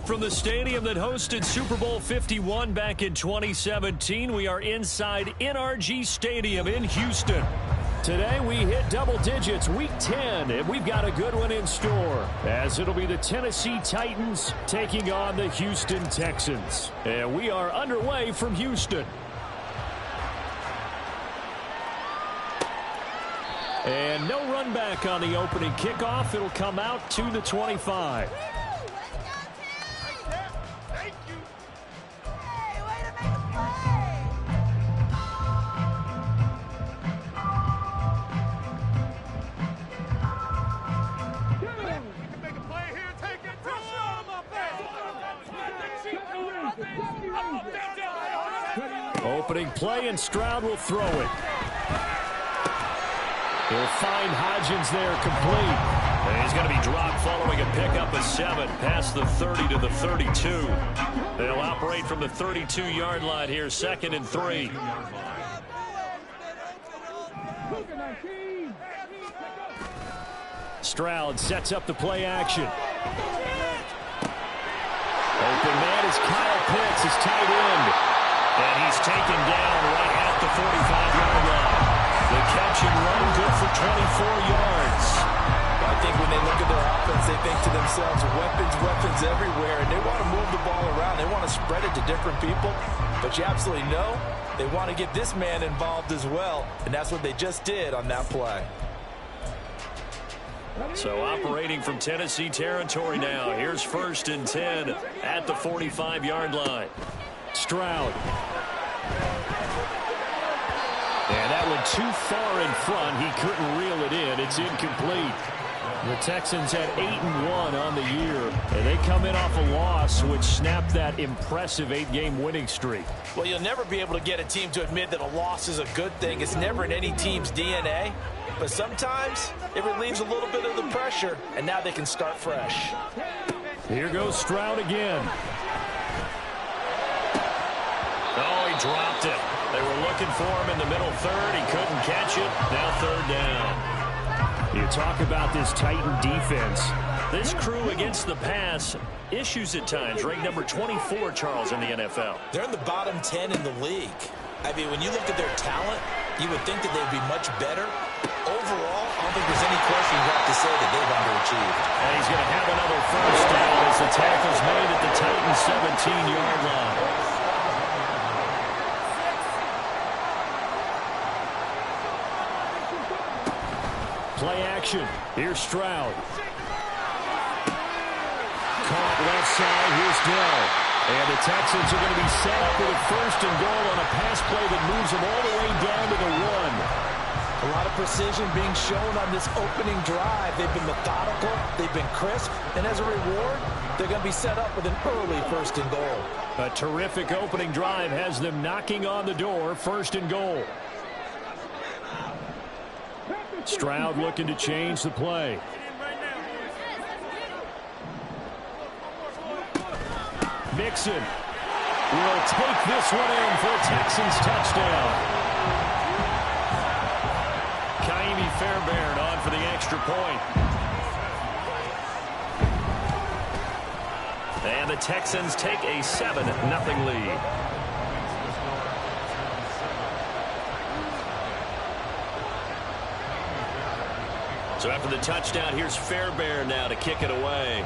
From the stadium that hosted Super Bowl 51 back in 2017, we are inside NRG Stadium in Houston. Today we hit double digits, week 10, and we've got a good one in store, as it'll be the Tennessee Titans taking on the Houston Texans. And we are underway from Houston. And no run back on the opening kickoff. It'll come out to the 25. Opening play, and Stroud will throw it. He'll find Hodgins there, complete. And he's going to be dropped following a pickup of 7 past the 30 to the 32. They'll operate from the 32-yard line here, 2nd and 3. Stroud sets up the play action. Open man is Kyle Pitts, his tight end. And he's taken down right at the 45-yard line. The catch and run good for 24 yards. I think when they look at their offense, they think to themselves, weapons everywhere, and they want to move the ball around. They want to spread it to different people. But you absolutely know They want to get this man involved as well, and that's what they just did on that play. So operating from Tennessee territory now. Here's 1st and 10 at the 45-yard line. Stroud. And that one too far in front. He couldn't reel it in. It's incomplete. The Texans had 8-1 on the year, and they come in off a loss, which snapped that impressive 8-game winning streak. Well, you'll never be able to get a team to admit that a loss is a good thing. It's never in any team's DNA. But sometimes it relieves a little bit of the pressure, and now they can start fresh. Here goes Stroud again. Oh, he dropped it. They were looking for him in the middle third. He couldn't catch it. Now 3rd down. You talk about this Titan defense. This crew against the pass, issues at times. Ranked number 24, Charles, in the NFL. They're in the bottom 10 in the league. I mean, when you look at their talent, you would think that they'd be much better. Overall, I don't think there's any question you have to say that they've underachieved. And he's going to have another 1st down as the tackle's made at the Titans' 17-yard line. Play action. Here's Stroud. Caught left side. Here's Dell. And the Texans are going to be set up with a 1st and goal on a pass play that moves them all the way down to the 1. A lot of precision being shown on this opening drive. They've been methodical. They've been crisp. And as a reward, they're going to be set up with an early 1st and goal. A terrific opening drive has them knocking on the door. 1st and goal. Stroud looking to change the play. Mixon will take this one in for a Texans touchdown. Kaimi Fairbairn on for the extra point. And the Texans take a 7-0 lead. So after the touchdown, here's Fairbairn now to kick it away.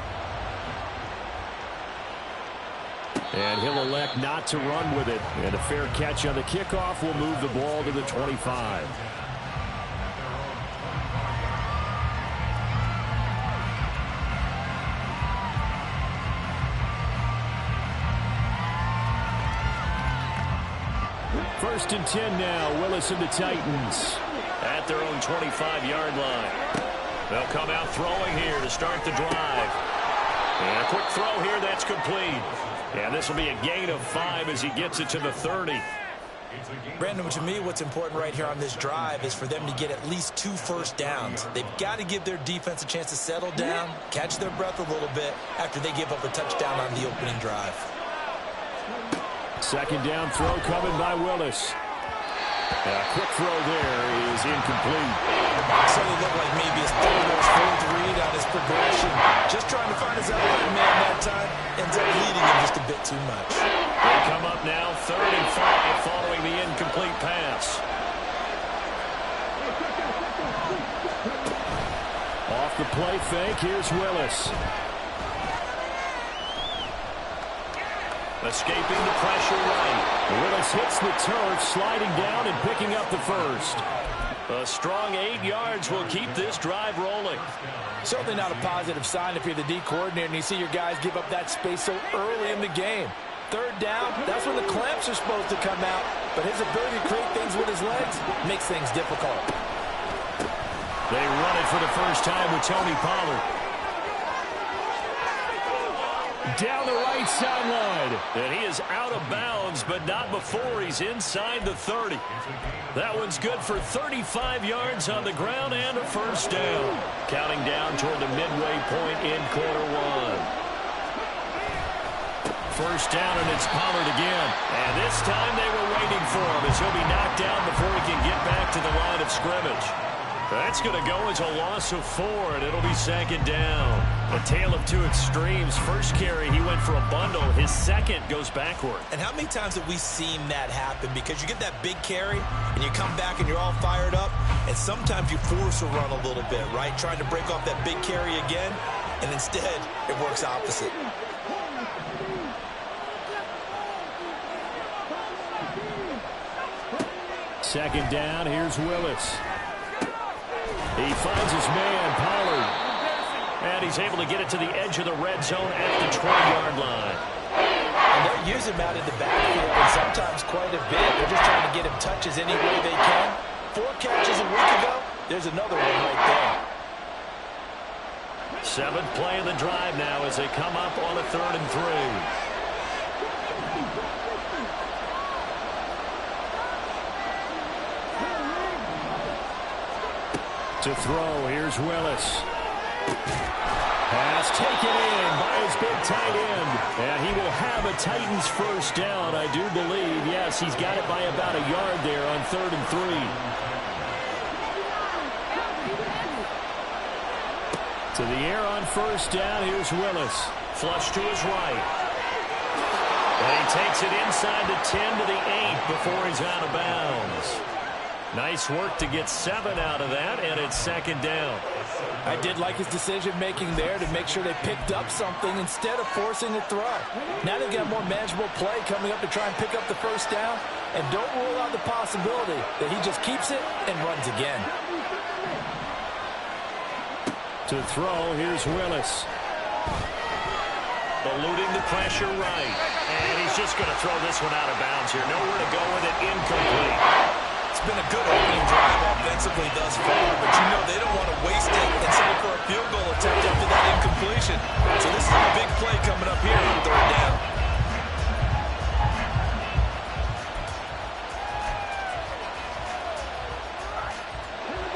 And he'll elect not to run with it. And a fair catch on the kickoff will move the ball to the 25. First and 10 now. Willis and the Titans at their own 25-yard line. They'll come out throwing here to start the drive. And a quick throw here that's complete. And this will be a gain of 5 as he gets it to the 30. Brandon, to me, what's important right here on this drive is for them to get at least 2 first downs. They've got to give their defense a chance to settle down, catch their breath a little bit after they give up a touchdown on the opening drive. Second down throw coming by Willis. And a quick throw there is incomplete. So it looked like maybe his third or fourth read on his progression. Just trying to find his outside man that time. Ends up leading him just a bit too much. They come up now 3rd and 5 following the incomplete pass. Off the play fake, here's Willis. Escaping the pressure right. Willis hits the turf, sliding down and picking up the 1st. A strong 8 yards will keep this drive rolling. Certainly not a positive sign if you're the D coordinator and you see your guys give up that space so early in the game. 3rd down, that's when the clamps are supposed to come out, but his ability to create things with his legs makes things difficult. They run it for the first time with Tony Pollard. Down the right sideline. And he is out of bounds, but not before he's inside the 30. That one's good for 35 yards on the ground and a 1st down. Counting down toward the midway point in quarter 1. 1st down, and it's Pollard again. And this time they were waiting for him as he'll be knocked down before he can get back to the line of scrimmage. That's going to go as a loss of 4, and it'll be 2nd down. A tale of 2 extremes. First carry, he went for a bundle. His second goes backward. And how many times have we seen that happen? Because you get that big carry, and you come back and you're all fired up, and sometimes you force a run a little bit, right? Trying to break off that big carry again, and instead it works opposite. second down. Here's Willis. He finds his man, Pollard. And he's able to get it to the edge of the red zone at the 20-yard line. And they're using him out in the backfield, and sometimes quite a bit. They're just trying to get him touches any way they can. 4 catches a week ago. There's another one right there. 7th play of the drive now as they come up on a 3rd and 3. To throw, here's Willis. Pass taken in by his big tight end. And he will have a Titans first down, I do believe. Yes, he's got it by about a yard there on 3rd and 3. To the air on first down, here's Willis. Flush to his right. And he takes it inside the 10 to the 8 before he's out of bounds. Nice work to get 7 out of that, and it's 2nd down. I did like his decision-making there to make sure they picked up something instead of forcing a throw. Now they've got more manageable play coming up to try and pick up the first down, and don't rule out the possibility that he just keeps it and runs again. To throw, here's Willis. Eluding the pressure right. And he's just going to throw this one out of bounds here. Nowhere to go with it, incomplete. It's been a good opening drive offensively thus far, but you know they don't want to waste it and settle for a field goal attempt after that incompletion. So this is a big play coming up here on 3rd down.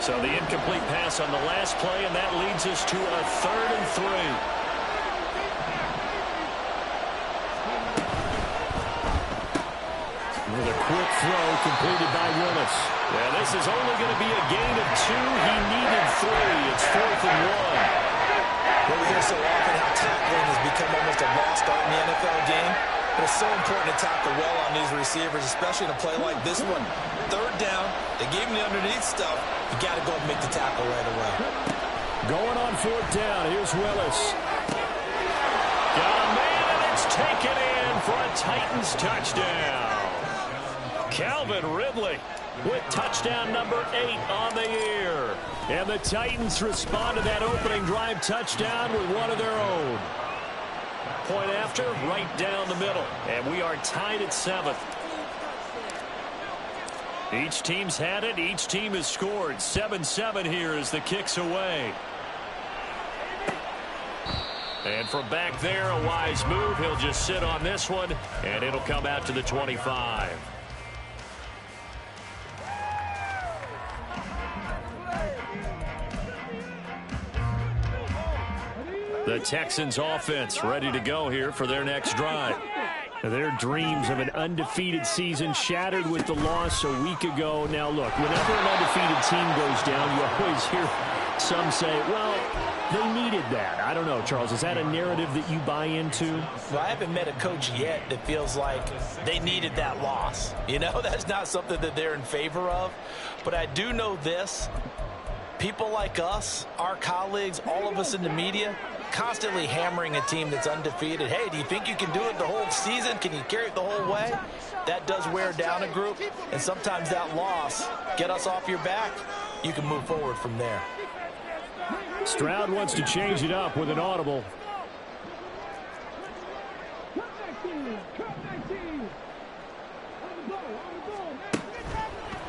So the incomplete pass on the last play, and that leads us to a 3rd and 3. With a quick throw completed by Willis. Yeah, this is only going to be a gain of 2. He needed 3. It's 4th and 1. Well, we hear so often how tackling has become almost a lost art in the NFL game. But it's so important to tackle well on these receivers, especially in a play like this one. 3rd down, they gave him the underneath stuff. You got to go and make the tackle right away. Going on 4th down, here's Willis. Got a man, and it's taken in for a Titans touchdown. Calvin Ridley with touchdown number 8 on the year. And the Titans respond to that opening drive touchdown with one of their own. Point after, right down the middle. And we are tied at 7th. Each team's had it. Each team has scored. 7-7 here as the kick's away. And from back there, a wise move. He'll just sit on this one, and it'll come out to the 25. The Texans offense ready to go here for their next drive. Their dreams of an undefeated season shattered with the loss a week ago. Now, look, whenever an undefeated team goes down, you always hear some say, well, they needed that. I don't know, Charles. Is that a narrative that you buy into? Well, I haven't met a coach yet that feels like they needed that loss. You know, that's not something that they're in favor of. But I do know this. People like us, our colleagues, all of us in the media, constantly hammering a team that's undefeated. Hey, do you think you can do it the whole season? Can you carry it the whole way? That does wear down a group, and sometimes that loss, get us off your back, you can move forward from there. Stroud wants to change it up with an audible.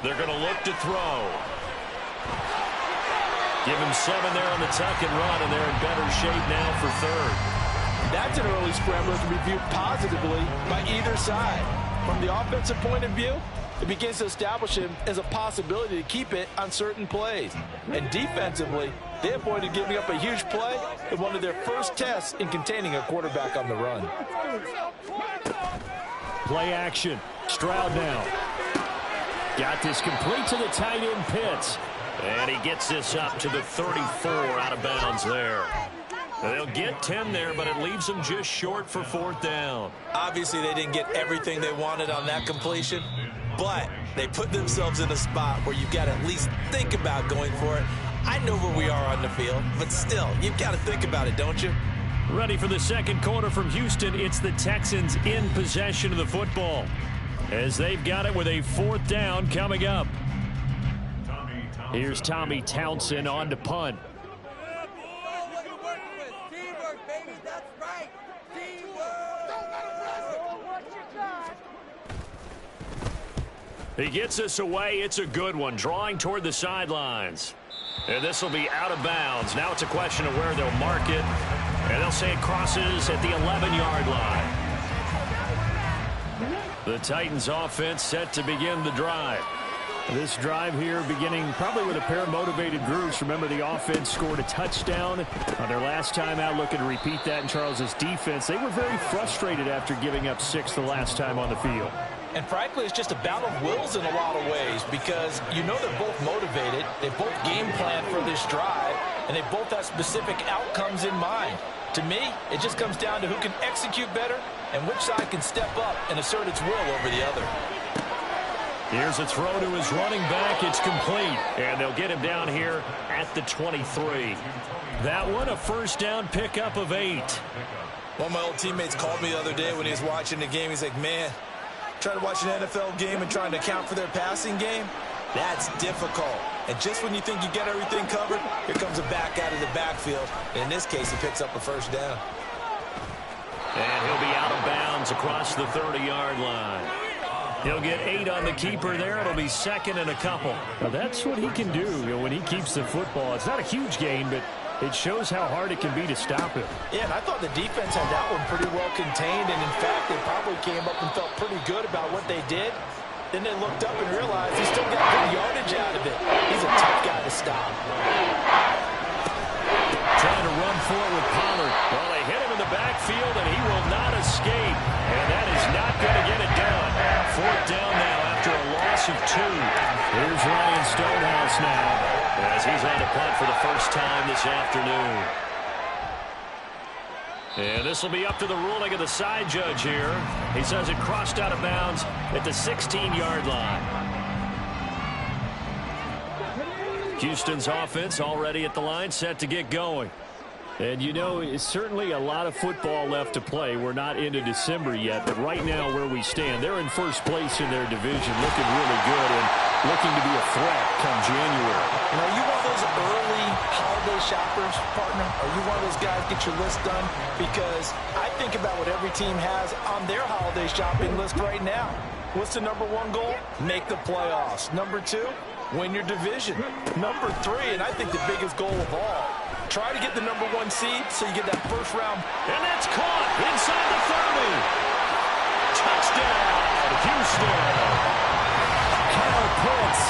They're going to look to throw. Give him 7 there on the tuck and run, and they're in better shape now for 3rd. That's an early scrambler to be viewed positively by either side. From the offensive point of view, it begins to establish him as a possibility to keep it on certain plays. And defensively, they avoided giving up a huge play in one of their first tests in containing a quarterback on the run. Play action. Stroud now. Got this complete to the tight end Pitts. And he gets this up to the 34 out of bounds there. They'll get 10 there, but it leaves them just short for 4th down. Obviously, they didn't get everything they wanted on that completion, but they put themselves in a spot where you've got to at least think about going for it. I know where we are on the field, but still, you've got to think about it, don't you? Ready for the second quarter from Houston. It's the Texans in possession of the football. as they've got it with a 4th down coming up. Here's Tommy Townsend on to punt. He gets us away. It's a good one, drawing toward the sidelines. And this will be out of bounds. Now it's a question of where they'll mark it. And they'll say it crosses at the 11-yard line. The Titans offense set to begin the drive. This drive here beginning probably with a pair of motivated groups. Remember, the offense scored a touchdown on their last time out, looking to repeat that in Charles's defense. They were very frustrated after giving up 6 the last time on the field. And frankly, it's just a battle of wills in a lot of ways because you know they're both motivated. They both game plan for this drive, and they both have specific outcomes in mind. To me, it just comes down to who can execute better and which side can step up and assert its will over the other. Here's a throw to his running back. It's complete. And they'll get him down here at the 23. That one, a first down pickup of 8. One of my old teammates called me the other day when he was watching the game. He's like, man, trying to watch an NFL game and trying to account for their passing game, that's difficult. And just when you think you get everything covered, here comes a back out of the backfield. And in this case, he picks up a first down. And he'll be out of bounds across the 30-yard line. He'll get 8 on the keeper there. It'll be 2nd and a couple. Now that's what he can do, when he keeps the football. It's not a huge gain, but it shows how hard it can be to stop him. Yeah, and I thought the defense had that one pretty well contained. And, in fact, they probably came up and felt pretty good about what they did. Then they looked up and realized he still got good yardage out of it. He's a tough guy to stop. Trying to run for it with Pollard. Well, they hit him in the backfield, and he will not escape. And that is not going to get it done. 4th down now after a loss of 2. Here's Ryan Stonehouse now as he's on the punt for the first time this afternoon. And this will be up to the ruling of the side judge here. He says it crossed out of bounds at the 16-yard line. Houston's offense already at the line, set to get going. And, it's certainly a lot of football left to play. We're not into December yet, but right now where we stand, they're in first place in their division, looking really good and looking to be a threat come January. Are you one of those early holiday shoppers, partner? Are you one of those guys get your list done? Because I think about what every team has on their holiday shopping list right now. What's the number 1 goal? Make the playoffs. Number 2, win your division. Number 3, and I think the biggest goal of all, try to get the number 1 seed so you get that first round. And that's caught inside the 30. Touchdown, Houston. Kyle Pitts,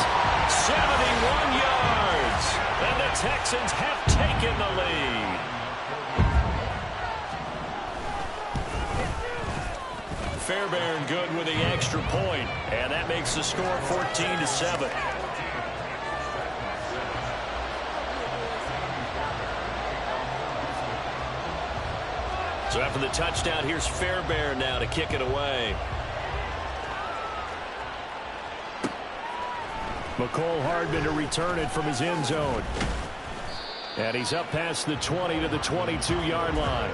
71 yards. And the Texans have taken the lead. Fairbairn good with the extra point. And that makes the score 14-7. So after the touchdown, here's Fairbairn now to kick it away. McCole Hardman to return it from his end zone. And he's up past the 20 to the 22-yard line.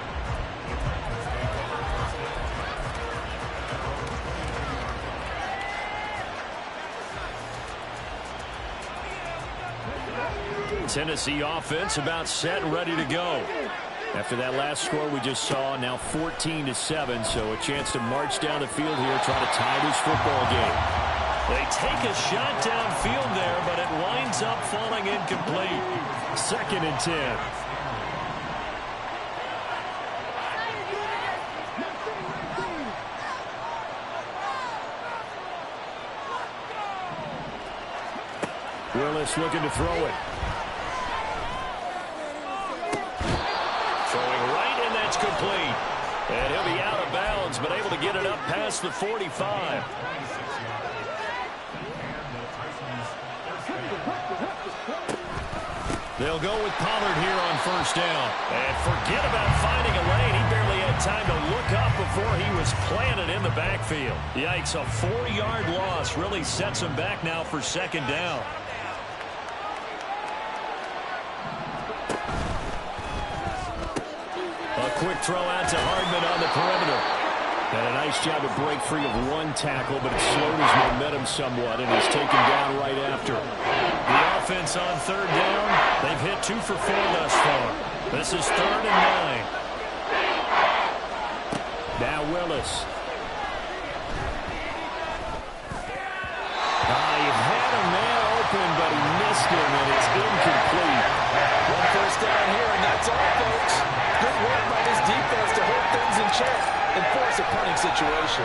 Tennessee offense about set and ready to go. After that last score we just saw, now 14-7, so a chance to march down the field here, try to tie this football game. They take a shot downfield there, but it winds up falling incomplete. 2nd and 10. Willis looking to throw it. Complete. And he'll be out of bounds, but able to get it up past the 45. They'll go with Pollard here on first down. And forget about finding a lane. He barely had time to look up before he was planted in the backfield. Yikes, a 4-yard loss really sets him back now for 2nd down. Quick throw out to Hardman on the perimeter. And a nice job to break free of one tackle, but it slowed his momentum somewhat, and he's taken down right after. The offense on third down. They've hit 2 for 4 thus far. This is 3rd and 9. Now Willis. He had a man open, but he missed him, and it's incomplete. One first down here, and that's all, folks. Good work by this defense to hold things in check and force a punting situation.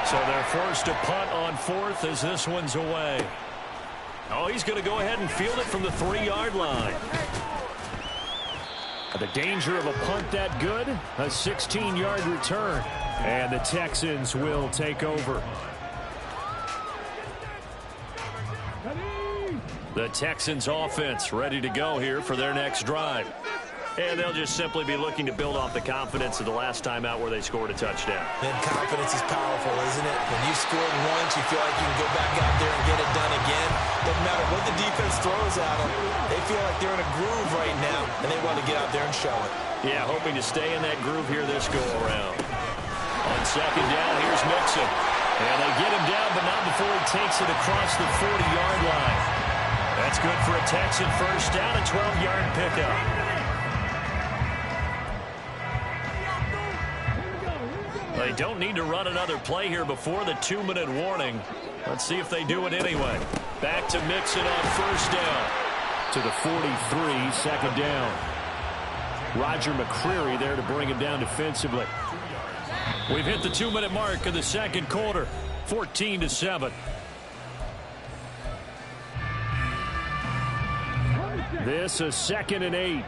So they're forced to punt on 4th as this one's away. Oh, he's going to go ahead and field it from the 3-yard line. The danger of a punt that good, a 16-yard return. And the Texans will take over. The Texans offense ready to go here for their next drive. And they'll just simply be looking to build off the confidence of the last time out where they scored a touchdown. And confidence is powerful, isn't it? When you scored once, you feel like you can go back out there and get it done again. Doesn't matter what the defense throws at them. They feel like they're in a groove right now, and they want to get out there and show it. Yeah, hoping to stay in that groove here this go-around. On 2nd down, here's Mixon. And they get him down, but not before he takes it across the 40-yard line. That's good for a Texan first down, a 12-yard pickup. They don't need to run another play here before the 2-minute warning. Let's see if they do it anyway. Back to Mixon on first down. To the 43, 2nd down. Roger McCreary there to bring him down defensively. We've hit the 2-minute mark of the 2nd quarter. 14-7. This is 2nd and 8.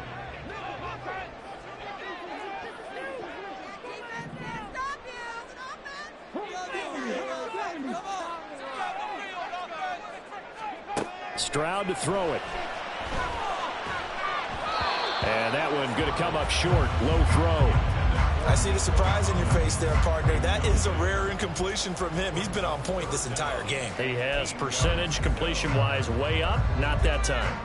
Stroud to throw it. And that one going to come up short. Low throw. I see the surprise in your face there, partner. That is a rare incompletion from him. He's been on point this entire game. He has. Percentage completion-wise way up. Not that time.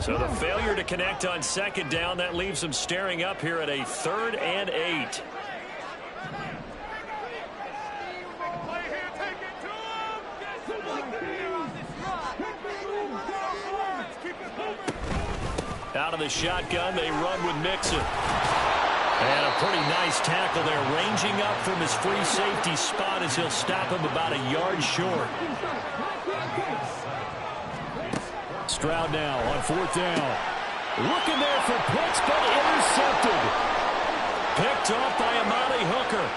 So the failure to connect on 2nd down, that leaves them staring up here at a 3rd and 8. Out of the shotgun, they run with Mixon. And a pretty nice tackle there, ranging up from his free safety spot as he'll stop him about a yard short. Stroud now on 4th down. Looking there for Pitts, but intercepted. Picked off by Amani Hooker.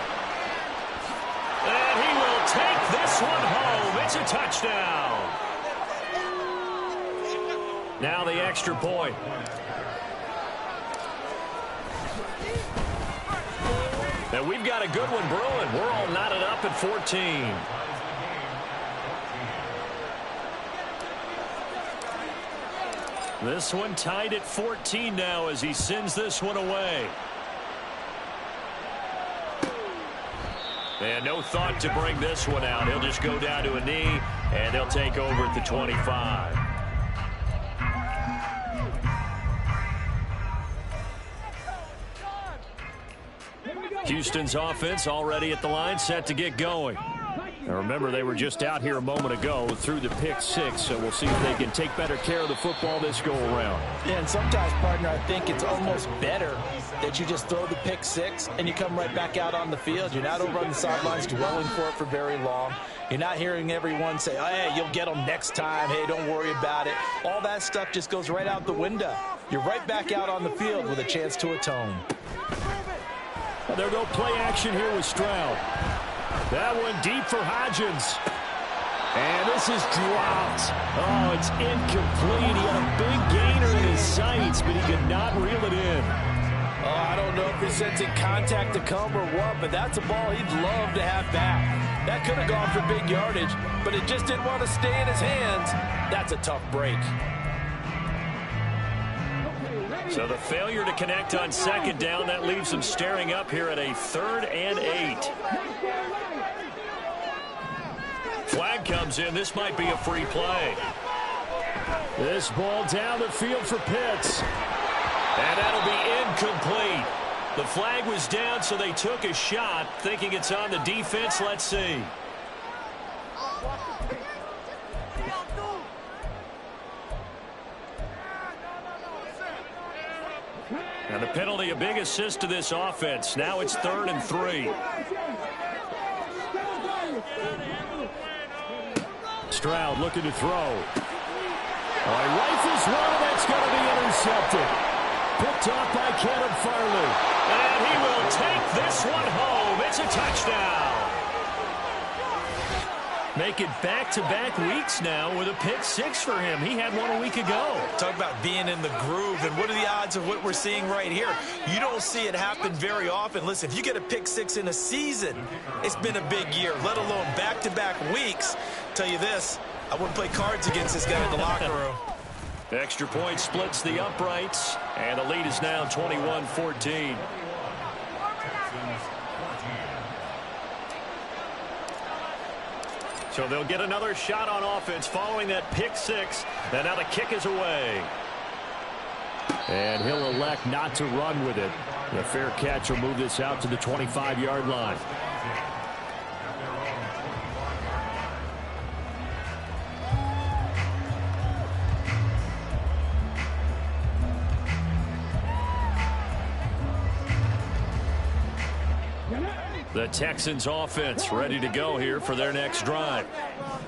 And he will take this one home. It's a touchdown. Now the extra point. And we've got a good one brewing. We're all knotted up at 14. This one tied at 14 now as he sends this one away. And no thought to bring this one out. He'll just go down to a knee, and they'll take over at the 25. Houston's offense already at the line, set to get going. Now remember, they were just out here a moment ago through the pick 6, so we'll see if they can take better care of the football this go-around. Yeah, and sometimes, partner, I think it's almost better that you just throw the pick 6 and you come right back out on the field. You're not over on the sidelines dwelling for it for very long. You're not hearing everyone say, oh, hey, you'll get them next time. Hey, don't worry about it. All that stuff just goes right out the window. You're right back out on the field with a chance to atone. Well, there'll go play action here with Stroud. That one deep for Hodgins. And this is dropped. Oh, it's incomplete. He had a big gainer in his sights, but he could not reel it in. Oh, I don't know if he's sensing contact to come or what, but that's a ball he'd love to have back. That could have gone for big yardage, but it just didn't want to stay in his hands. That's a tough break. So the failure to connect on 2nd down, that leaves them staring up here at a 3rd and 8. Flag comes in. This might be a free play. This ball down the field for Pitts. And that'll be incomplete. The flag was down, so they took a shot, thinking it's on the defense. Let's see. And the penalty, a big assist to this offense. Now it's 3rd and 3. Stroud looking to throw. Oh, he rifles one, and that's going to be intercepted. Picked off by Caleb Farley. And he will take this one home. It's a touchdown. Make it back-to-back weeks now with a pick 6 for him. He had one a week ago. Talk about being in the groove, and what are the odds of what we're seeing right here? You don't see it happen very often. Listen, if you get a pick 6 in a season, it's been a big year, let alone back-to-back weeks. Tell you this, I wouldn't play cards against this guy in the locker room. Extra point splits the uprights, and the lead is now 21-14. So they'll get another shot on offense following that pick 6. And now the kick is away. And he'll elect not to run with it. The fair catch will move this out to the 25-yard line. The Texans offense ready to go here for their next drive.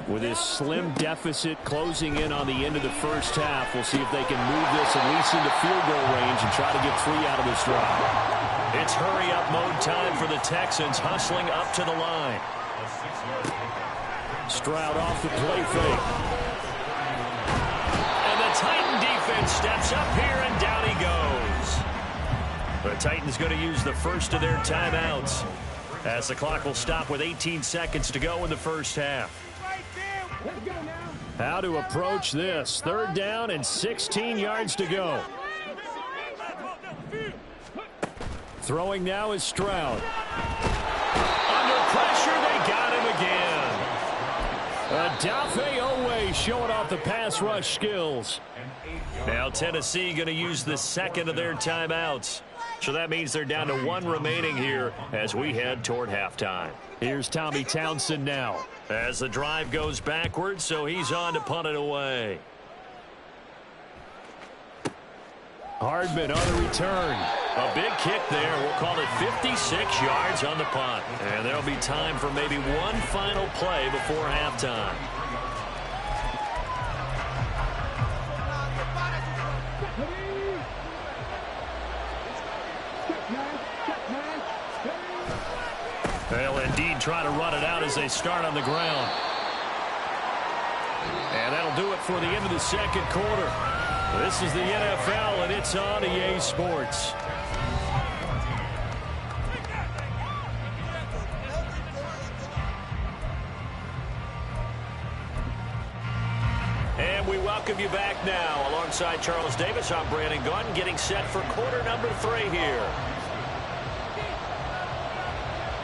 With this slim deficit closing in on the end of the first half, we'll see if they can move this at least into field goal range and try to get 3 out of this drive. It's hurry-up mode time for the Texans, hustling up to the line. Stroud off the play fake. And the Titan defense steps up here, and down he goes. The Titans going to use the first of their timeouts, as the clock will stop with 18 seconds to go in the first half. How to approach this. 3rd down and 16 yards to go. Throwing now is Stroud. Under pressure, they got him again. Adafe Owe showing off the pass rush skills. Now Tennessee going to use the second of their timeouts. So that means they're down to 1 remaining here as we head toward halftime. Here's Tommy Townsend now as the drive goes backwards, so he's on to punt it away. Hardman on the return. A big kick there. We'll call it 56 yards on the punt. And there'll be time for maybe one final play before halftime. They'll indeed try to run it out as they start on the ground. And that'll do it for the end of the second quarter. This is the NFL, and it's on EA Sports. And we welcome you back now. Alongside Charles Davis, I'm Brandon Gunn, getting set for quarter number 3 here.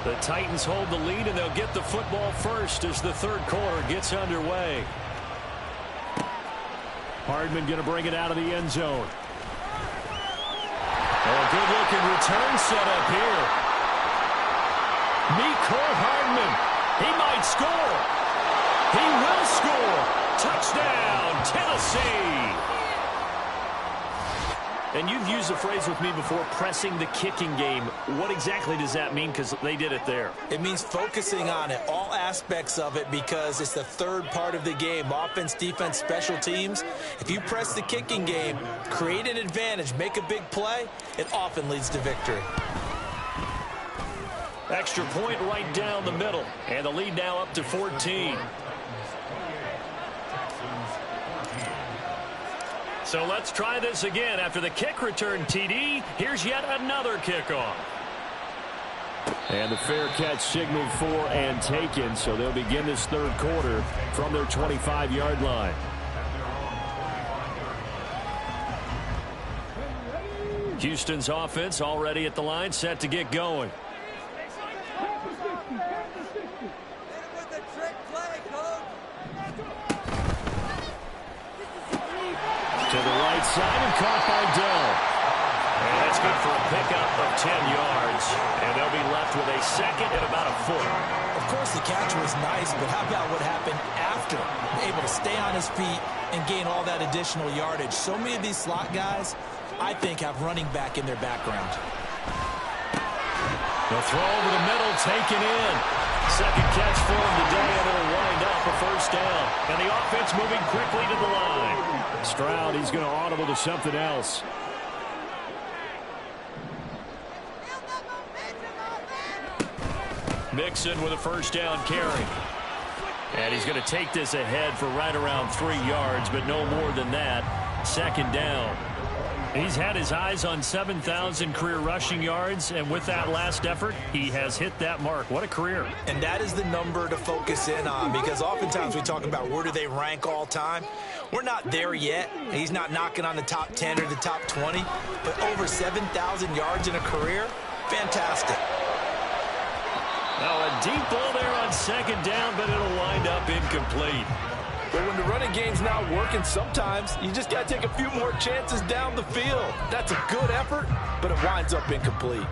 The Titans hold the lead, and they'll get the football first as the third quarter gets underway. Hardman going to bring it out of the end zone. Oh, good-looking return set up here. Mecole Hardman. He might score. He will score. Touchdown, Tennessee. And you've used the phrase with me before, pressing the kicking game. What exactly does that mean? Because they did it there. It means focusing on it, all aspects of it, because it's the third part of the game. Offense, defense, special teams. If you press the kicking game, create an advantage, make a big play, it often leads to victory. Extra point right down the middle. And the lead now up to 14. So let's try this again. After the kick return TD, here's yet another kickoff. And the fair catch signaled for and taken, so they'll begin this third quarter from their 25-yard line. Houston's offense already at the line, set to get going. To the right side and caught by Dell. And That's good for a pickup of 10 yards. And they'll be left with a second and about a foot. Of course, the catch was nice, but how about what happened after? Able to stay on his feet and gain all that additional yardage. So many of these slot guys, I think, have running back in their background. The throw over the middle, taken in. Second catch for him today, and it'll wind up a first down. And the offense moving quickly to the line. Stroud, he's going to audible to something else. Mixon with a first down carry. And he's going to take this ahead for right around 3 yards, but no more than that. Second down. He's had his eyes on 7,000 career rushing yards, and with that last effort, he has hit that mark. What a career. And that is the number to focus in on, because oftentimes we talk about where do they rank all time. We're not there yet. He's not knocking on the top 10 or the top 20, but over 7,000 yards in a career, fantastic. Now a deep ball there on second down, but it'll wind up incomplete. But when the running game's not working, sometimes you just got to take a few more chances down the field. That's a good effort, but it winds up incomplete.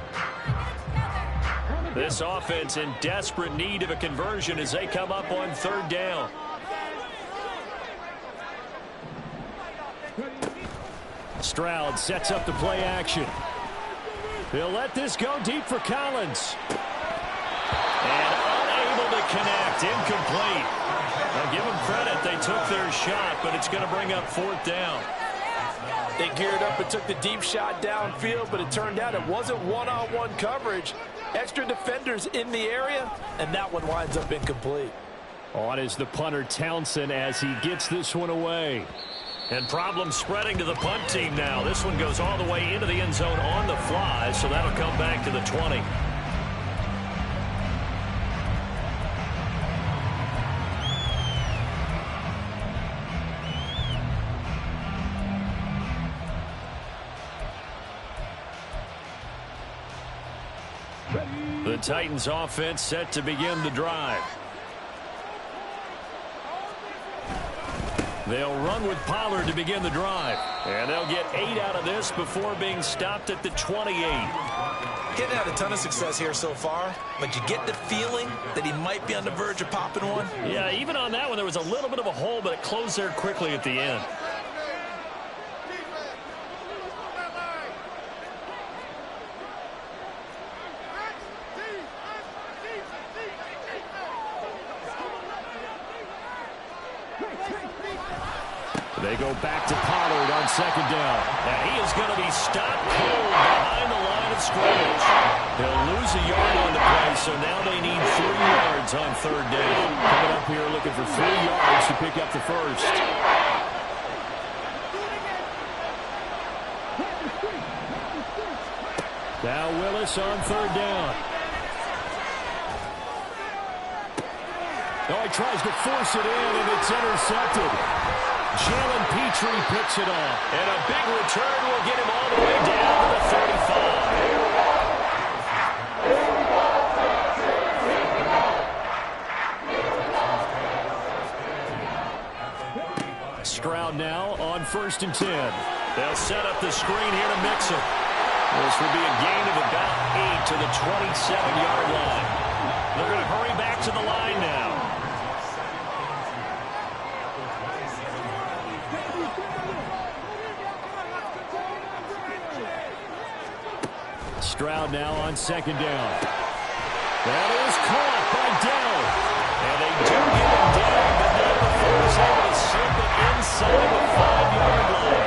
This offense in desperate need of a conversion as they come up on third down. Stroud sets up the play action. He'll let this go deep for Collins. And unable to connect, incomplete. Now give them credit, they took their shot, but it's going to bring up fourth down. They geared up and took the deep shot downfield, but it turned out it wasn't one-on-one coverage. Extra defenders in the area, and that one winds up incomplete. On is the punter Townsend as he gets this one away. And problems spreading to the punt team now. This one goes all the way into the end zone on the fly, so that'll come back to the 20. The Titans offense set to begin the drive. They'll run with Pollard to begin the drive. And they'll get 8 out of this before being stopped at the 28. Getting had a ton of success here so far, but you get the feeling that he might be on the verge of popping one. Yeah, even on that one, there was a little bit of a hole, but it closed there quickly at the end. They go back to Pollard on second down. And he is going to be stopped cold behind the line of scrimmage. He'll lose a yard on the play, so now they need 3 yards on third down. Coming up here looking for 3 yards to pick up the first. Now Willis on third down. Oh, he tries to force it in, and it's intercepted. Jalen Petrie picks it off. And a big return will get him all the way down to the 35. Stroud now on 1st and 10. They'll set up the screen here to Mixon. This will be a gain of about 8 to the 27-yard line. They're going to hurry back to the line now. Stroud now on second down. That is caught by Dell. And they do get him down, but now the Force able to slip it inside the 5-yard line.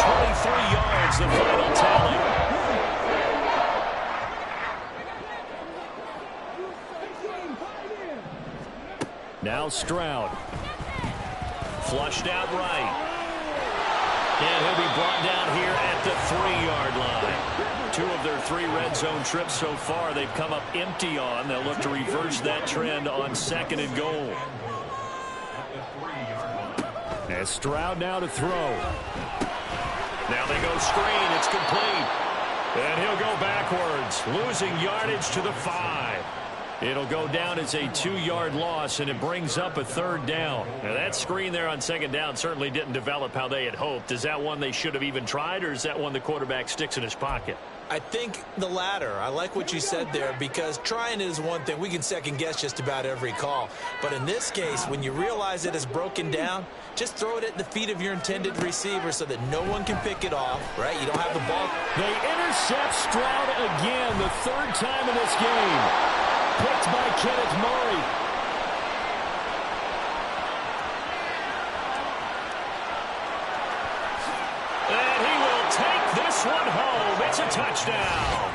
23 yards, the final tally. Now Stroud. Flushed out right. And he'll be brought down here at the 3-yard line. 2 of their 3 red zone trips so far they've come up empty on. They'll look to reverse that trend on second and goal. As Stroud now to throw. Now they go screen. It's complete. And he'll go backwards, losing yardage to the 5. It'll go down as a 2-yard loss, and it brings up a 3rd down. Now, that screen there on 2nd down certainly didn't develop how they had hoped. Is that one they should have even tried, or is that one the quarterback sticks in his pocket? I think the latter. I like what you said there, because trying is one thing. We can second-guess just about every call. But in this case, when you realize it is broken down, just throw it at the feet of your intended receiver so that no one can pick it off, right? You don't have the ball. They intercept Stroud again, the 3rd time in this game. Picked by Kenneth Murray. And he will take this one home. It's a touchdown.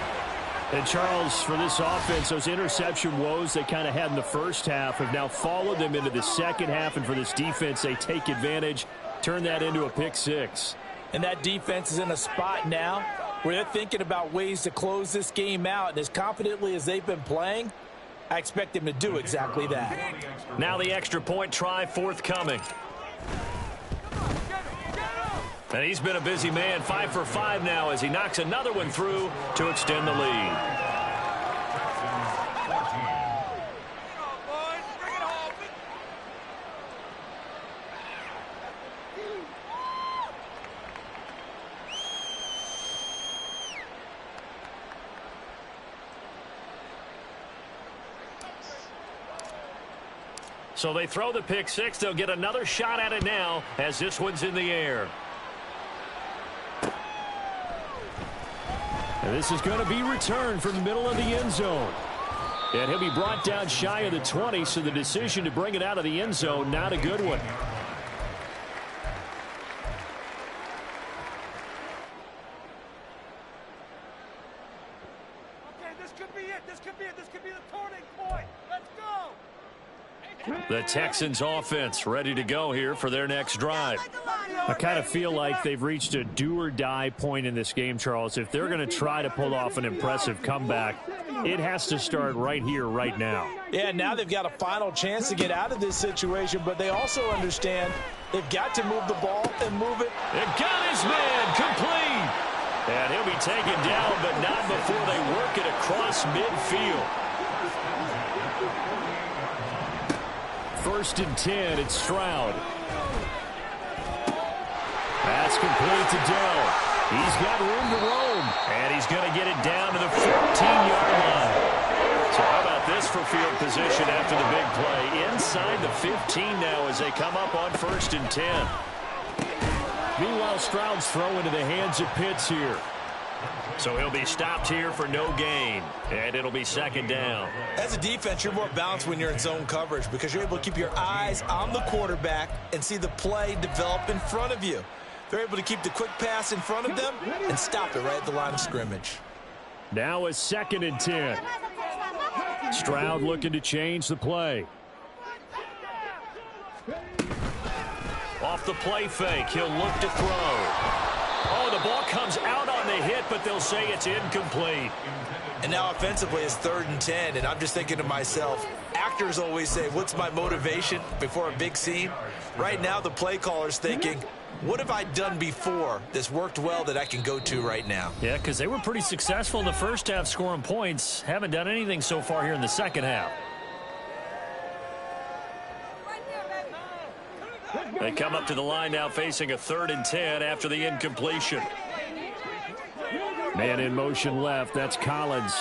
And Charles, for this offense, those interception woes they kind of had in the first half have now followed them into the second half. And for this defense, they take advantage, turn that into a pick 6. And that defense is in a spot now where they're thinking about ways to close this game out. And as confidently as they've been playing, I expect them to do exactly that. Now the extra point try forthcoming. And he's been a busy man, 5 for 5 now as he knocks another one through to extend the lead. So they throw the pick 6. They'll get another shot at it now as this one's in the air. And this is going to be returned from the middle of the end zone. And he'll be brought down shy of the 20, so the decision to bring it out of the end zone, not a good one. Okay, this could be it. This could be it. This could be the turning point. Let's go. The Texans offense ready to go here for their next drive. I kind of feel like they've reached a do-or-die point in this game, Charles. If they're going to try to pull off an impressive comeback, it has to start right here, right now. Yeah, now they've got a final chance to get out of this situation, but they also understand they've got to move the ball and move it. And got his man complete. And he'll be taken down, but not before they work it across midfield. 1st and 10, it's Stroud. That's complete to Dell. He's got room to roam, and he's going to get it down to the 14-yard line. So how about this for field position after the big play? Inside the 15 now as they come up on 1st and 10. Meanwhile, Stroud's throw into the hands of Pitts here. So he'll be stopped here for no gain, and it'll be 2nd down. As a defense, you're more balanced when you're in zone coverage because you're able to keep your eyes on the quarterback and see the play develop in front of you. They're able to keep the quick pass in front of them and stop it right at the line of scrimmage. Now a 2nd and 10. Stroud looking to change the play. Off the play fake, he'll look to throw. Oh, the ball comes out on the hit, but they'll say it's incomplete. And now offensively it's 3rd and 10, and I'm just thinking to myself, actors always say, what's my motivation before a big scene? Right now the play caller's thinking, what have I done before that's worked well that I can go to right now? Yeah, because they were pretty successful in the first half scoring points. Haven't done anything so far here in the second half. They come up to the line now facing a 3rd and 10 after the incompletion. Man in motion left. That's Collins.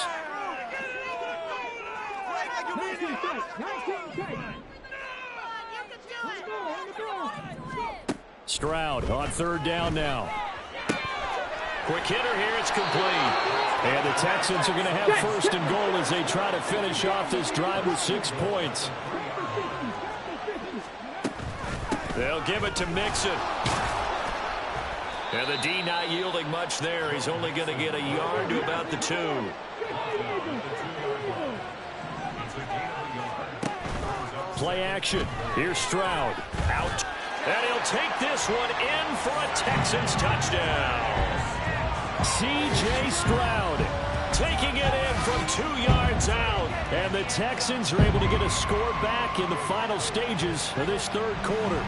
Stroud on 3rd down now. Quick hitter here. It's complete. And the Texans are going to have 1st and goal as they try to finish off this drive with 6 points. They'll give it to Mixon. And the D not yielding much there. He's only going to get a yard to about the 2. Play action. Here's Stroud. Out. And he'll take this one in for a Texans touchdown. C.J. Stroud taking it in from 2 yards out. And the Texans are able to get a score back in the final stages of this 3rd quarter.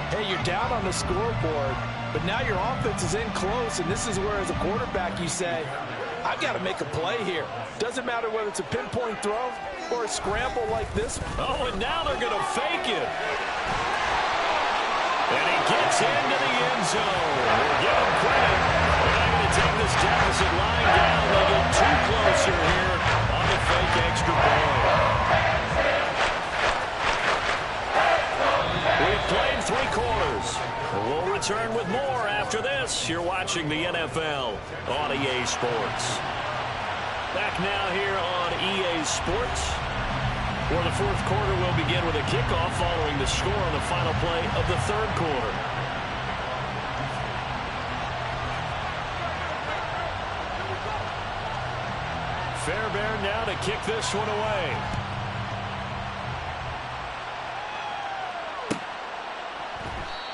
Hey, you're down on the scoreboard, but now your offense is in close, and this is where, as a quarterback, you say, I've got to make a play here. Doesn't matter whether it's a pinpoint throw or a scramble like this. Oh, and now they're going to fake it. And he gets into the end zone. We'll give him credit. They're not going to take this deficit line down. They get too closer here on the fake extra point. We've played 3 quarters. We'll return with more after this. You're watching the NFL on EA Sports. Back now here on EA Sports, where the fourth quarter will begin with a kickoff following the score on the final play of the third quarter. Fairbairn now to kick this one away.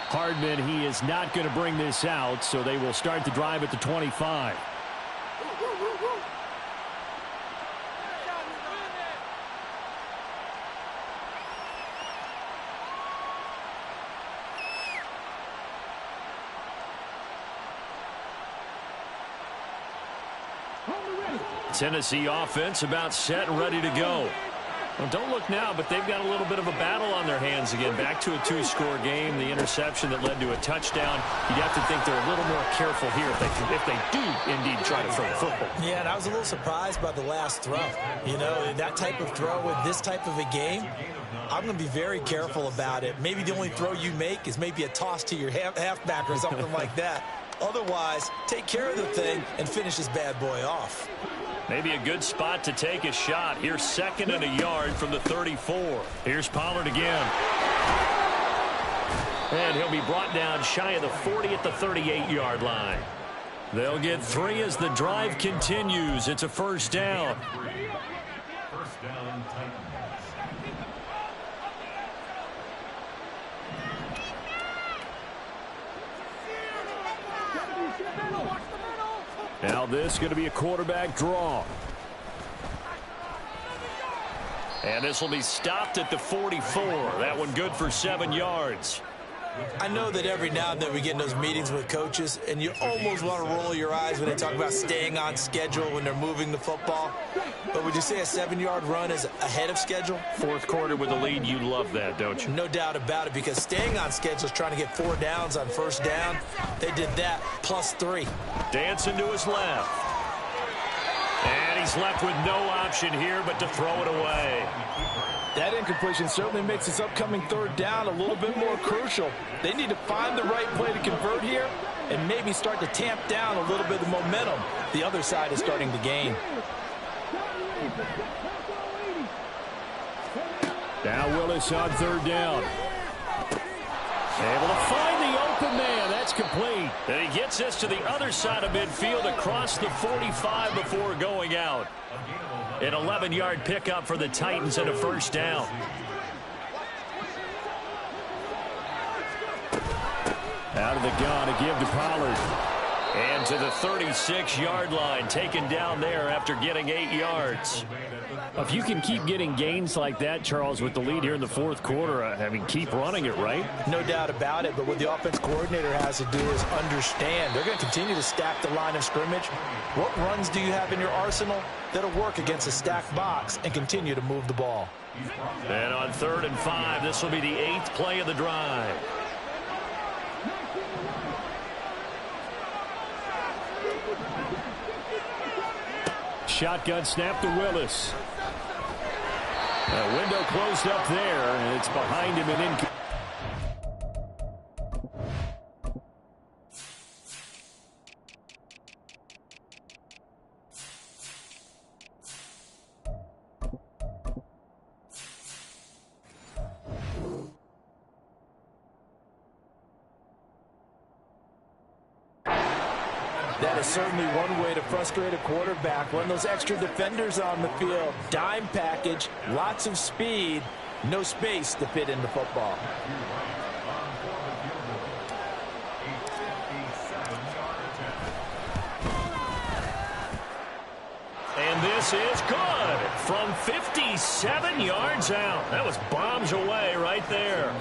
Hardman, he is not going to bring this out, so they will start the drive at the 25. Tennessee offense about set and ready to go. Well, don't look now, but they've got a little bit of a battle on their hands again. Back to a 2-score game. The interception that led to a touchdown. You'd have to think they're a little more careful here if they do indeed try to throw the football. Yeah, and I was a little surprised by the last throw. You know, that type of throw with this type of a game, I'm going to be very careful about it. Maybe the only throw you make is maybe a toss to your halfback or something like that. Otherwise, take care of the thing and finish this bad boy off. Maybe a good spot to take a shot. Here's 2nd and a yard from the 34. Here's Pollard again. And he'll be brought down shy of the 40 at the 38-yard line. They'll get 3 as the drive continues. It's a first down. First down, Titans. Now this is going to be a quarterback draw. And this will be stopped at the 44. That one good for 7 yards. I know that every now and then we get in those meetings with coaches, and you almost want to roll your eyes when they talk about staying on schedule when they're moving the football. But would you say a 7-yard run is ahead of schedule? Fourth quarter with the lead, you love that, don't you? No doubt about it, because staying on schedule is trying to get 4 downs on first down. They did that, +3. Dancing to his left. And he's left with no option here but to throw it away. That incompletion certainly makes this upcoming third down a little bit more crucial. They need to find the right play to convert here and maybe start to tamp down a little bit of momentum the other side is starting to gain. Now Willis on third down. Able to find the open man. That's complete. And he gets this to the other side of midfield across the 45 before going out. An 11-yard pickup for the Titans and a first down. Out of the gun to give to Pollard. And to the 36-yard line, taken down there after getting 8 yards. If you can keep getting gains like that, Charles, with the lead here in the fourth quarter, I mean, keep running it, right? No doubt about it, but what the offense coordinator has to do is understand. They're going to continue to stack the line of scrimmage. What runs do you have in your arsenal that'll work against a stacked box and continue to move the ball? And on 3rd and 5, this will be the 8th play of the drive. Shotgun snap to Willis. A window closed up there, and it's behind him and in. That is certainly one way to frustrate a quarterback. Run those extra defenders on the field. Dime package, lots of speed, no space to fit in the football. And this is good from 57 yards out. That was bombs away right there.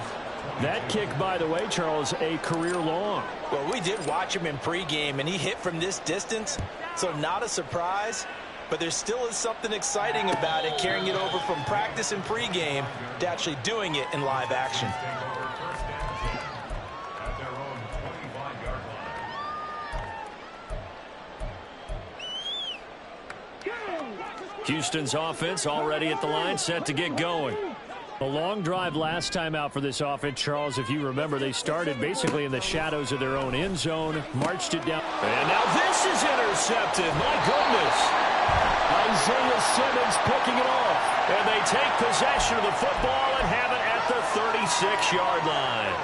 That kick, by the way, Charles, a career long. Well, we did watch him in pregame, and he hit from this distance, so not a surprise. But there still is something exciting about it, carrying it over from practice and pregame to actually doing it in live action. Houston's offense already at the line, set to get going. A long drive last time out for this offense, Charles. If you remember, they started basically in the shadows of their own end zone, marched it down. And now this is intercepted. My goodness. Isaiah Simmons picking it off. And they take possession of the football and have it at the 36-yard line.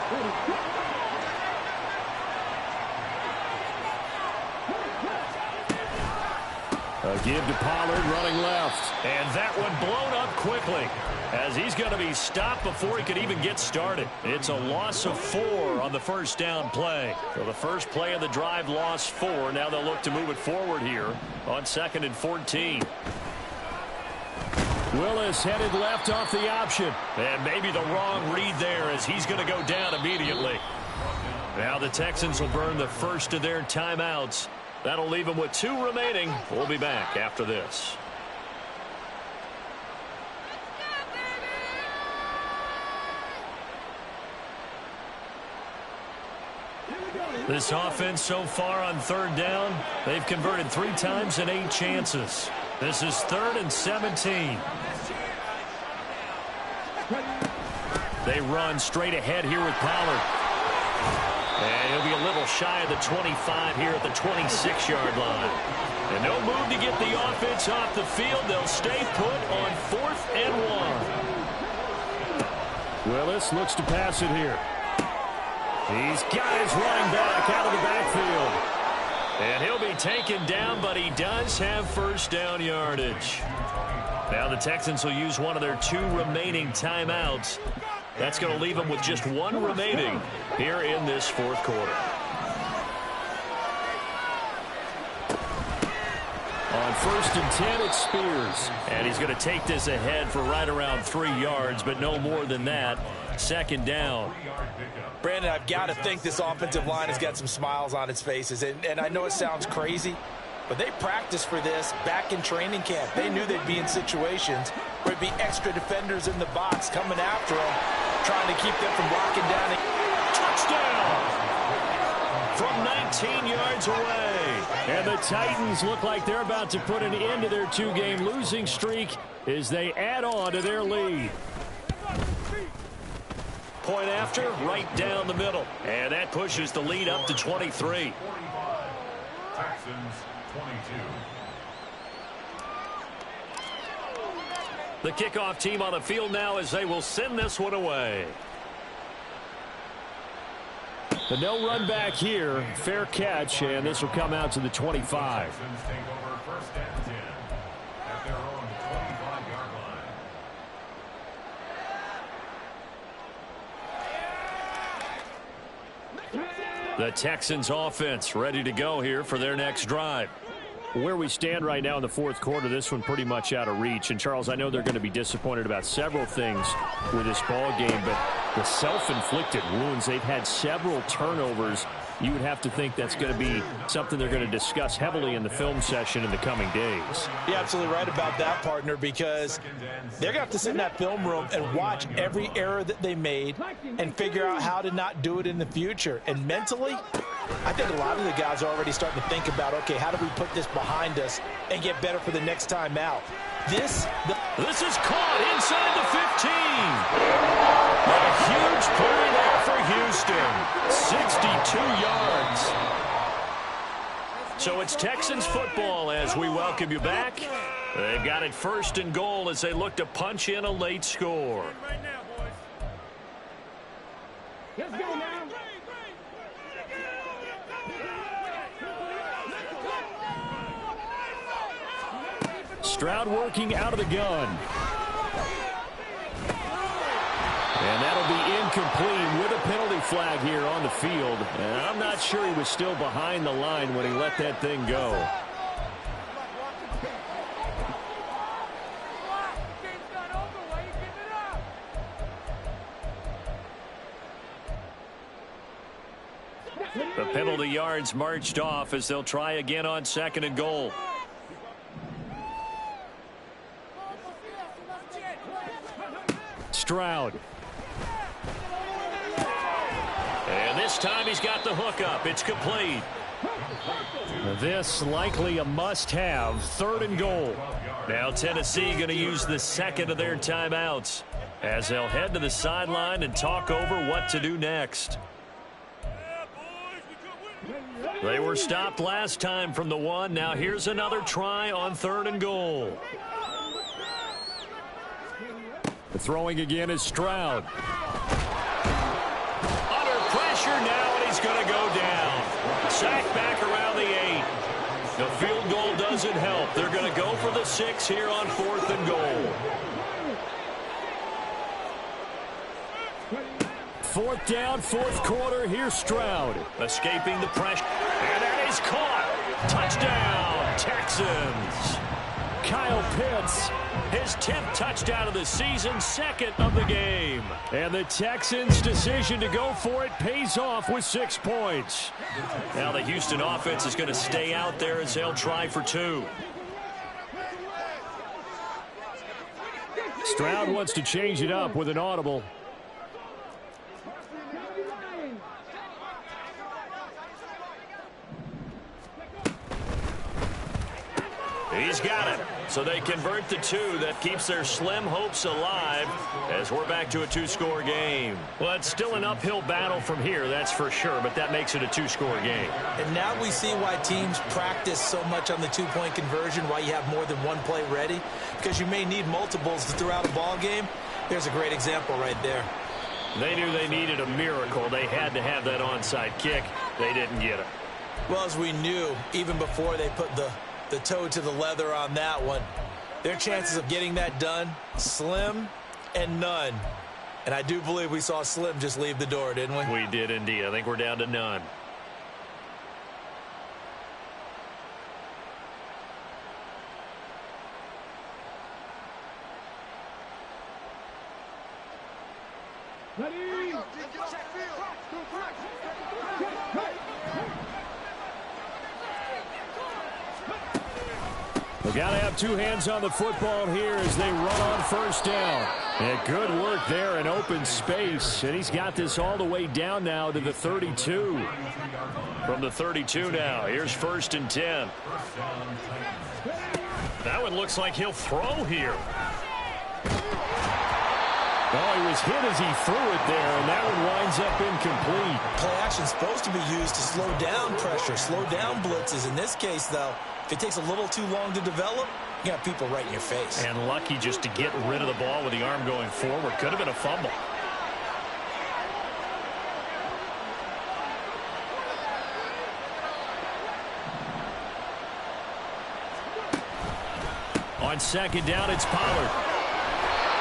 A give to Pollard running left. And that one blown up quickly as he's going to be stopped before he could even get started. It's a loss of 4 on the first down play. So the first play of the drive lost 4. Now they'll look to move it forward here on 2nd and 14. Willis headed left off the option. And maybe the wrong read there as he's going to go down immediately. Now the Texans will burn the first of their timeouts. That'll leave them with 2 remaining. We'll be back after this. This offense so far on 3rd down, they've converted 3 times and 8 chances. This is 3rd and 17. They run straight ahead here with Pollard. And he'll be a little shy of the 25 here at the 26-yard line. And no move to get the offense off the field. They'll stay put on 4th and 1. Willis looks to pass it here. He's got his running back out of the backfield. And he'll be taken down, but he does have first down yardage. Now the Texans will use one of their 2 remaining timeouts. That's going to leave them with just 1 remaining here in this 4th quarter. On 1st and 10, it's Spears. And he's going to take this ahead for right around 3 yards, but no more than that. 2nd down. Brandon, I've got to think this offensive line has got some smiles on its faces. And I know it sounds crazy, but they practiced for this back in training camp. They knew they'd be in situations where there'd be extra defenders in the box coming after them, trying to keep them from locking down. Touchdown! From 19 yards away. And the Titans look like they're about to put an end to their 2-game losing streak as they add on to their lead. Point after, right down the middle. And that pushes the lead up to 23. Texans 22. The kickoff team on the field now as they will send this one away. The no run back here. Fair catch, and this will come out to the 25. Texans take over 1st and 10 at their own 25-yard line. The Texans offense ready to go here for their next drive. Where we stand right now in the 4th quarter, this one pretty much out of reach. And, Charles, I know they're going to be disappointed about several things with this ball game, but the self-inflicted wounds, they've had several turnovers. You would have to think that's going to be something they're going to discuss heavily in the film session in the coming days. You're absolutely right about that, partner, because they're going to have to sit in that film room and watch every error that they made and figure out how to not do it in the future. And mentally, I think a lot of the guys are already starting to think about, okay, how do we put this behind us and get better for the next time out? This is caught inside the 15. A huge play there for Houston. 62 yards. So it's Texans football as we welcome you back. They've got it 1st and goal as they look to punch in a late score. Right now, boys. Let's go now. Stroud working out of the gun. And that'll be incomplete with a penalty flag here on the field. And I'm not sure he was still behind the line when he let that thing go. The penalty yards marched off as they'll try again on 2nd and goal. Stroud. And this time he's got the hook up. It's complete. This likely a must-have. 3rd and goal. Now Tennessee going to use the 2nd of their timeouts as they'll head to the sideline and talk over what to do next. They were stopped last time from the 1. Now here's another try on 3rd and goal. The throwing again is Stroud. Under pressure now, and he's going to go down. Sacked back around the 8. The field goal doesn't help. They're going to go for the 6 here on 4th and goal. 4th down, 4th quarter. Here's Stroud. Escaping the pressure. And that is caught. Touchdown, Texans. Kyle Pitts, his 10th touchdown of the season, 2nd of the game. And the Texans' decision to go for it pays off with 6 points. Now the Houston offense is going to stay out there as they'll try for 2. Stroud wants to change it up with an audible. He's got it. So they convert the 2. That keeps their slim hopes alive as we're back to a 2-score game. Well, it's still an uphill battle from here, that's for sure, but that makes it a 2-score game. And now we see why teams practice so much on the 2-point conversion, why you have more than one play ready, because you may need multiples throughout a ball game. There's a great example right there. They knew they needed a miracle. They had to have that onside kick. They didn't get it. Well, as we knew, even before they put the toe to the leather on that one, their chances of getting that done, slim and none. And I do believe we saw Slim just leave the door, didn't we? We did indeed. I think we're down to none. We've got to have 2 hands on the football here as they run on 1st down. And good work there in open space. And he's got this all the way down now to the 32. From the 32 now, here's 1st and 10. That one looks like he'll throw here. Oh, he was hit as he threw it there, and that one winds up incomplete. Play action is supposed to be used to slow down pressure, slow down blitzes. In this case, though, if it takes a little too long to develop, you got people right in your face. And lucky just to get rid of the ball with the arm going forward. Could have been a fumble. On 2nd down, it's Pollard.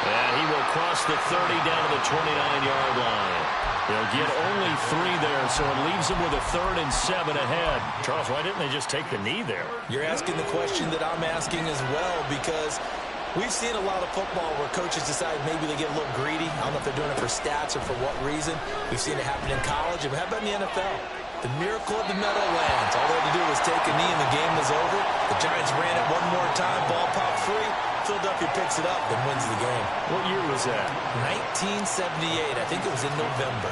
And he will cross the 30 down to the 29-yard line. They'll get only 3 there, so it leaves them with a 3rd and 7 ahead. Charles, why didn't they just take the knee there? You're asking the question that I'm asking as well, because we've seen a lot of football where coaches decide maybe they get a little greedy. I don't know if they're doing it for stats or for what reason. We've seen it happen in college. And how about in the NFL? The miracle of the Meadowlands. All they had to do was take a knee and the game was over. The Giants ran it one more time, ball popped free. Philadelphia picks it up and wins the game. What year was that? 1978. I think it was in November.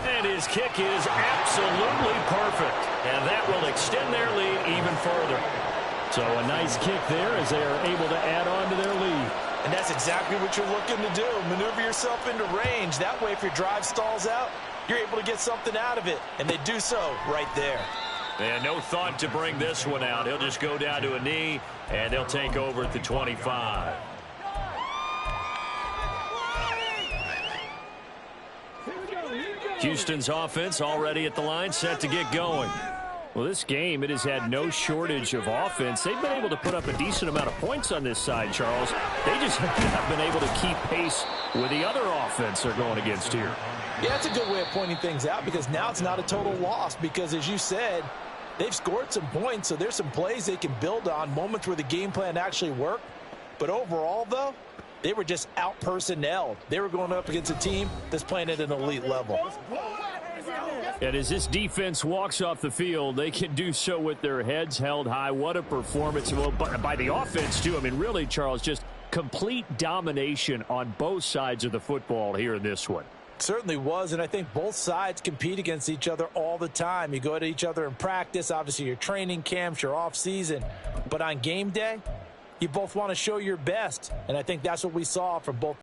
And his kick is absolutely perfect. And that will extend their lead even further. So a nice kick there as they are able to add on to their lead. And that's exactly what you're looking to do. Maneuver yourself into range. That way, if your drive stalls out, you're able to get something out of it. And they do so right there. And no thought to bring this one out. He'll just go down to a knee, and they'll take over at the 25. Houston's offense already at the line, set to get going. Well, this game, it has had no shortage of offense. They've been able to put up a decent amount of points on this side, Charles. They just have not been able to keep pace with the other offense they're going against here. Yeah, that's a good way of pointing things out, because now it's not a total loss, because as you said, they've scored some points, so there's some plays they can build on, moments where the game plan actually worked. But overall, though, They were just out-personnelled. They were going up against a team that's playing at an elite level. And as this defense walks off the field, they can do so with their heads held high. What a performance. Well, by the offense, too. I mean, really, Charles, just complete domination on both sides of the football here in this one. Certainly was, and I think both sides compete against each other all the time. You go at each other in practice, obviously your training camps, your off-season. But on game day, you both want to show your best, and I think that's what we saw from both